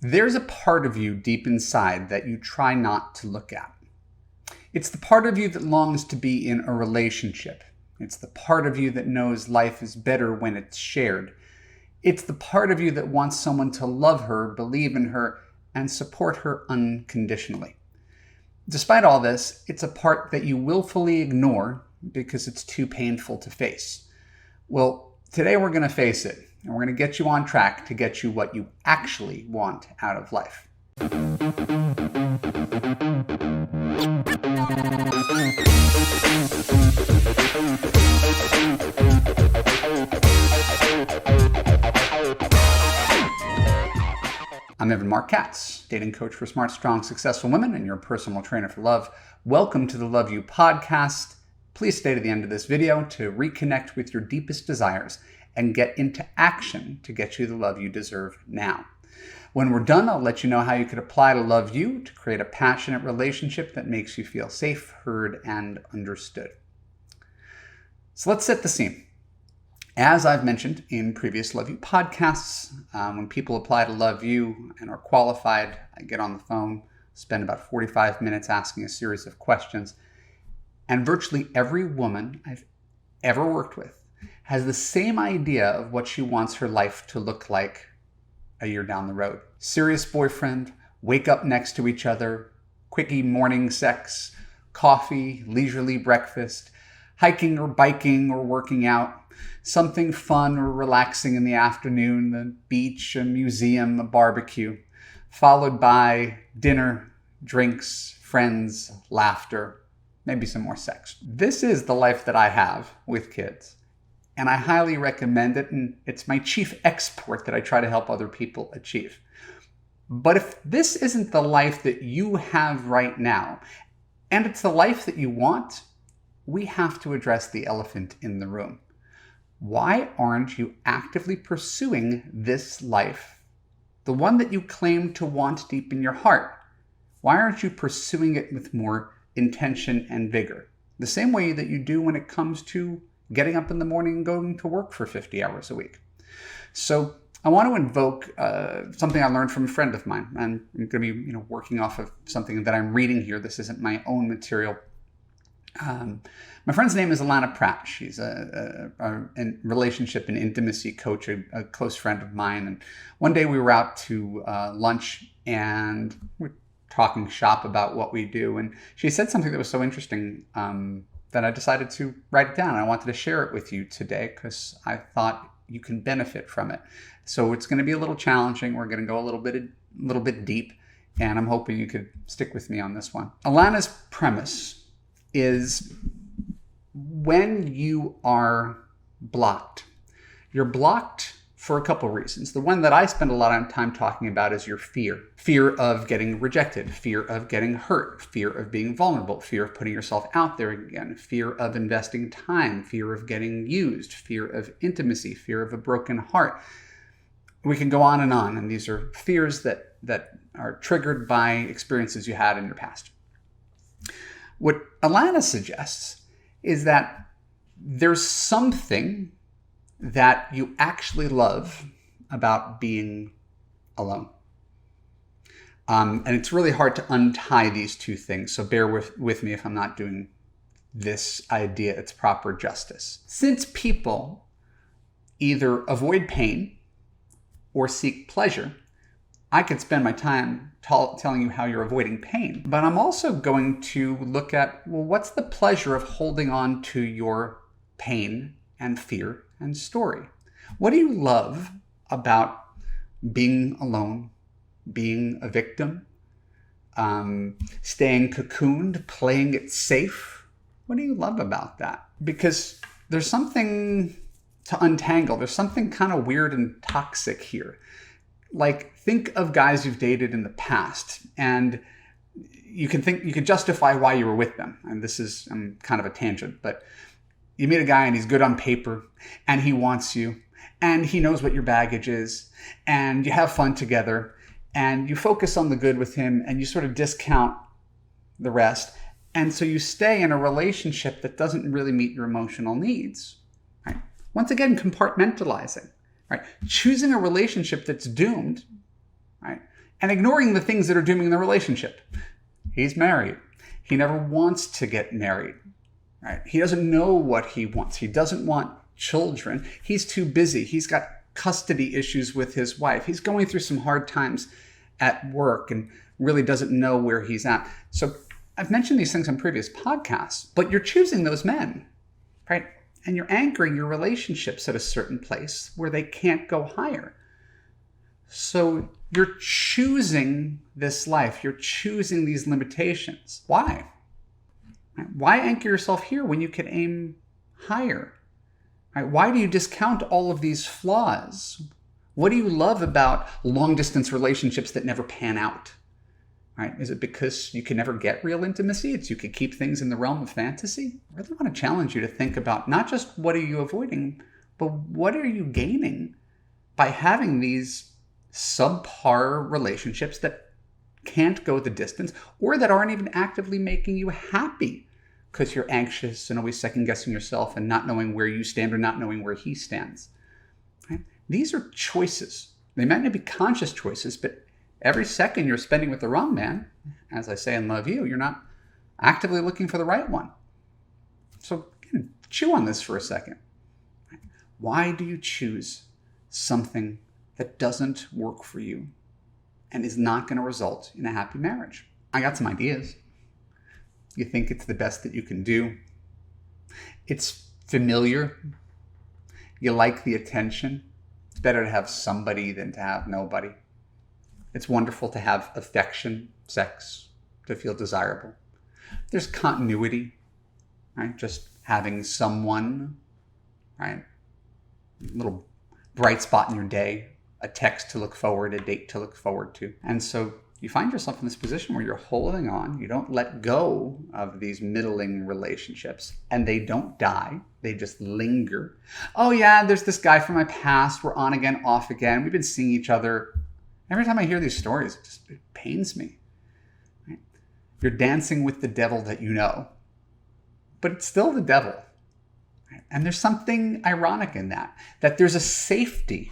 There's a part of you deep inside that you try not to look at. It's the part of you that longs to be in a relationship. It's the part of you that knows life is better when it's shared. It's the part of you that wants someone to love her, believe in her, and support her unconditionally. Despite all this, it's a part that you willfully ignore because it's too painful to face. Well, today we're going to face it, and we're going to get you on track to get you what you actually want out of life. I'm Marc Katz, dating coach for smart, strong, successful women, and your personal trainer for love. Welcome to the Love You podcast. Please stay to the end of this video to reconnect with your deepest desires and get into action to get you the love you deserve now. When we're done, I'll let you know how you could apply to Love You to create a passionate relationship that makes you feel safe, heard, and understood. So let's set the scene. As I've mentioned in previous Love You podcasts, when people apply to Love You and are qualified, I get on the phone, spend about 45 minutes asking a series of questions, and virtually every woman I've ever worked with has the same idea of what she wants her life to look like a year down the road. Serious boyfriend, wake up next to each other, quickie morning sex, coffee, leisurely breakfast, hiking or biking or working out, something fun or relaxing in the afternoon, the beach, a museum, a barbecue, followed by dinner, drinks, friends, laughter, maybe some more sex. This is the life that I have with kids, and I highly recommend it, and it's my chief export that I try to help other people achieve. But if this isn't the life that you have right now, and it's the life that you want, we have to address the elephant in the room. Why aren't you actively pursuing this life, the one that you claim to want deep in your heart? Why aren't you pursuing it with more intention and vigor? The same way that you do when it comes to getting up in the morning and going to work for 50 hours a week. So I want to invoke something I learned from a friend of mine. And I'm going to be working off of something that I'm reading here. This isn't my own material. My friend's name is Alana Pratt. She's a relationship and intimacy coach, a close friend of mine. And one day we were out to lunch and we're talking shop about what we do. And she said something that was so interesting that I decided to write it down. I wanted to share it with you today because I thought you can benefit from it. So it's going to be a little challenging. We're going to go a little bit deep, and I'm hoping you could stick with me on this one. Alana's premise is when you are blocked. You're blocked for a couple reasons. The one that I spend a lot of time talking about is your fear. Fear of getting rejected, fear of getting hurt, fear of being vulnerable, fear of putting yourself out there again, fear of investing time, fear of getting used, fear of intimacy, fear of a broken heart. We can go on, and these are fears that are triggered by experiences you had in your past. What Alana suggests is that there's something that you actually love about being alone. And it's really hard to untie these two things, so bear with me if I'm not doing this idea its proper justice. Since people either avoid pain or seek pleasure, I could spend my time telling you how you're avoiding pain, but I'm also going to look at, well, what's the pleasure of holding on to your pain and fear and story? What do you love about being alone, being a victim, staying cocooned, playing it safe? What do you love about that? Because there's something to untangle. There's something kind of weird and toxic here. Like, think of guys you've dated in the past, and you can justify why you were with them. And this is kind of a tangent, but you meet a guy and he's good on paper and he wants you and he knows what your baggage is and you have fun together and you focus on the good with him and you sort of discount the rest. And so you stay in a relationship that doesn't really meet your emotional needs, right? Once again, compartmentalizing, right? Choosing a relationship that's doomed right? And ignoring the things that are dooming the relationship. He's married. He never wants to get married, right? He doesn't know what he wants. He doesn't want children. He's too busy. He's got custody issues with his wife. He's going through some hard times at work and really doesn't know where he's at. So I've mentioned these things on previous podcasts, but you're choosing those men, right? And you're anchoring your relationships at a certain place where they can't go higher. So you're choosing this life. You're choosing these limitations. Why? Why anchor yourself here when you can aim higher? Right? Why do you discount all of these flaws? What do you love about long-distance relationships that never pan out? Right? Is it because you can never get real intimacy? You could keep things in the realm of fantasy? I really want to challenge you to think about not just what are you avoiding, but what are you gaining by having these subpar relationships that can't go the distance or that aren't even actively making you happy because you're anxious and always second-guessing yourself and not knowing where you stand or not knowing where he stands. Right? These are choices. They might not be conscious choices, but every second you're spending with the wrong man, as I say in Love You, you're not actively looking for the right one. So chew on this for a second. Why do you choose something that doesn't work for you and is not going to result in a happy marriage? I got some ideas. You think it's the best that you can do. It's familiar. You like the attention. It's better to have somebody than to have nobody. It's wonderful to have affection, sex, to feel desirable. There's continuity, right? Just having someone, right? A little bright spot in your day, a text to look forward, a date to look forward to. And so you find yourself in this position where you're holding on. You don't let go of these middling relationships, and they don't die. They just linger. Oh yeah, there's this guy from my past. We're on again, off again. We've been seeing each other. Every time I hear these stories, it pains me. Right? You're dancing with the devil that you know, but it's still the devil. Right? And there's something ironic in that there's a safety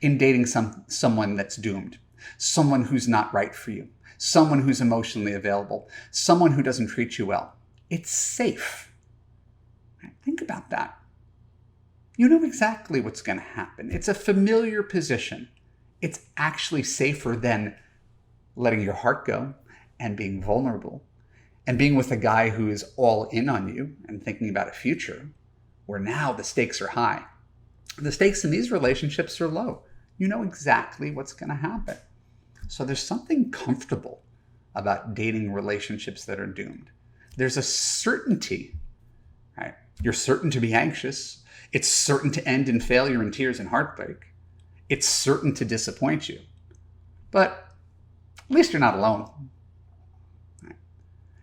in dating someone that's doomed, someone who's not right for you, someone who's emotionally available, someone who doesn't treat you well. It's safe. Right? Think about that. You know exactly what's going to happen. It's a familiar position. It's actually safer than letting your heart go and being vulnerable and being with a guy who is all in on you and thinking about a future where now the stakes are high. The stakes in these relationships are low. You know exactly what's going to happen. So there's something comfortable about dating relationships that are doomed. There's a certainty, right? You're certain to be anxious. It's certain to end in failure and tears and heartbreak. It's certain to disappoint you. But at least you're not alone. Right?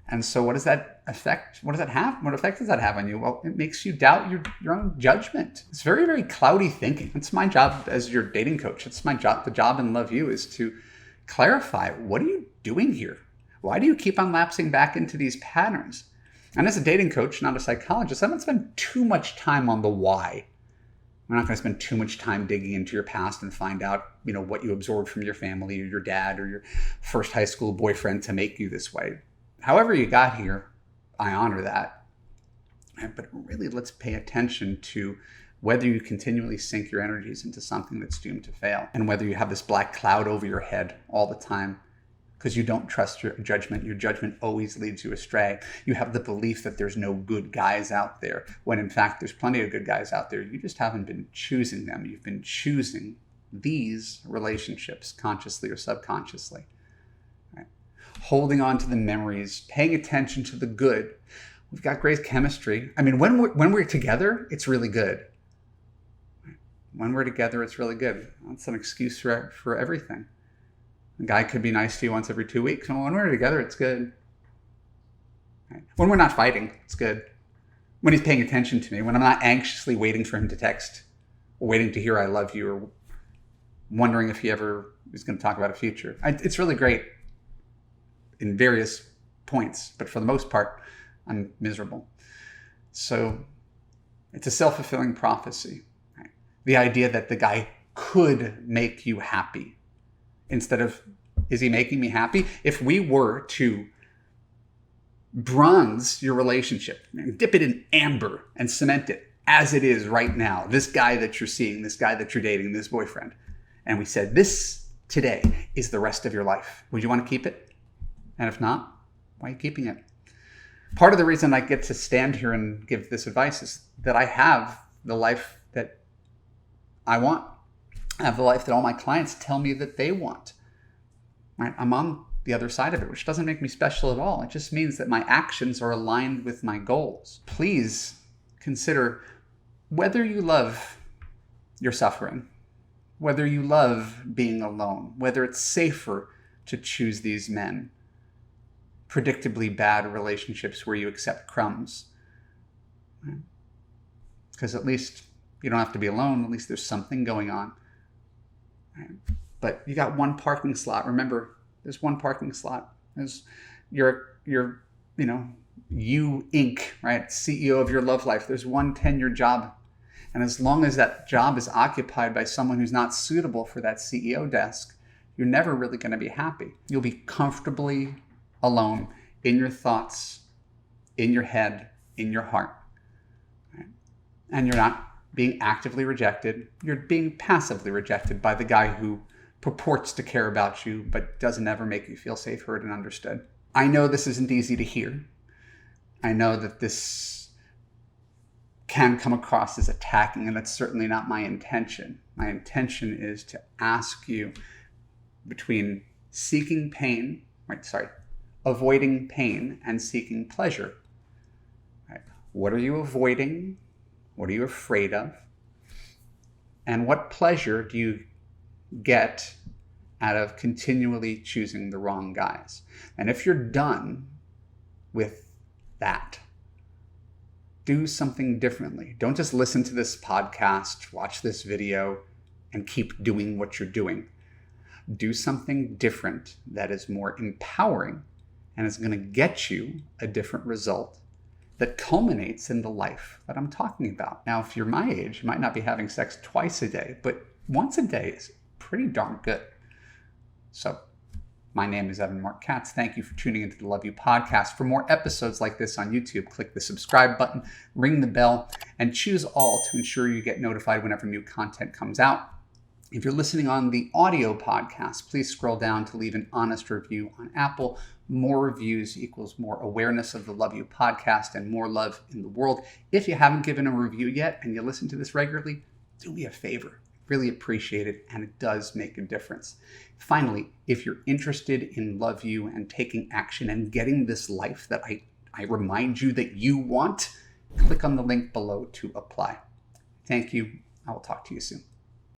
And so what does that affect? What does that have? What effect does that have on you? Well, it makes you doubt your own judgment. It's very, very cloudy thinking. It's my job as your dating coach. It's my job. The job in Love You is to clarify, what are you doing here? Why do you keep on lapsing back into these patterns? And as a dating coach, not a psychologist, I don't spend too much time on the why. We're not going to spend too much time digging into your past and find out, what you absorbed from your family or your dad or your first high school boyfriend to make you this way. However you got here, I honor that. But really, let's pay attention to whether you continually sink your energies into something that's doomed to fail, and whether you have this black cloud over your head all the time because you don't trust your judgment. Your judgment always leads you astray. You have the belief that there's no good guys out there, when in fact there's plenty of good guys out there. You just haven't been choosing them. You've been choosing these relationships consciously or subconsciously. Right? Holding on to the memories, paying attention to the good. We've got great chemistry. I mean, when we're together, it's really good. When we're together, it's really good. That's an excuse for everything. A guy could be nice to you once every 2 weeks. And when we're together, it's good. Right? When we're not fighting, it's good. When he's paying attention to me, when I'm not anxiously waiting for him to text, or waiting to hear I love you, or wondering if he ever is going to talk about a future. It's really great in various points, but for the most part, I'm miserable. So it's a self-fulfilling prophecy. Right? The idea that the guy could make you happy instead of, is he making me happy? If we were to bronze your relationship, dip it in amber and cement it as it is right now, this guy that you're seeing, this guy that you're dating, this boyfriend, and we said, this today is the rest of your life, would you want to keep it? And if not, why are you keeping it? Part of the reason I get to stand here and give this advice is that I have the life that I want. I have the life that all my clients tell me that they want. Right? I'm on the other side of it, which doesn't make me special at all. It just means that my actions are aligned with my goals. Please consider whether you love your suffering, whether you love being alone, whether it's safer to choose these men, predictably bad relationships where you accept crumbs. Because at least you don't have to be alone. At least there's something going on. Right? But you got one parking slot. Remember, there's one parking slot. There's you Inc., right? CEO of your love life. There's one 10-year job. And as long as that job is occupied by someone who's not suitable for that CEO desk, you're never really going to be happy. You'll be comfortably alone in your thoughts, in your head, in your heart. Right? And you're not being actively rejected. You're being passively rejected by the guy who purports to care about you, but doesn't ever make you feel safe, heard, and understood. I know this isn't easy to hear. I know that this can come across as attacking, and that's certainly not my intention. My intention is to ask you between avoiding pain and seeking pleasure. Right? What are you avoiding? What are you afraid of? And what pleasure do you get out of continually choosing the wrong guys? And if you're done with that, do something differently. Don't just listen to this podcast, watch this video, and keep doing what you're doing. Do something different that is more empowering and is going to get you a different result that culminates in the life that I'm talking about. Now, if you're my age, you might not be having sex twice a day, but once a day is pretty darn good. So, my name is Marc Katz. Thank you for tuning into the Love You podcast. For more episodes like this on YouTube, click the subscribe button, ring the bell, and choose all to ensure you get notified whenever new content comes out. If you're listening on the audio podcast, please scroll down to leave an honest review on Apple. More reviews equals more awareness of the Love You podcast and more love in the world. If you haven't given a review yet and you listen to this regularly, do me a favor. Really appreciate it, and it does make a difference. Finally, if you're interested in Love You and taking action and getting this life that I remind you that you want, click on the link below to apply. Thank you. I will talk to you soon.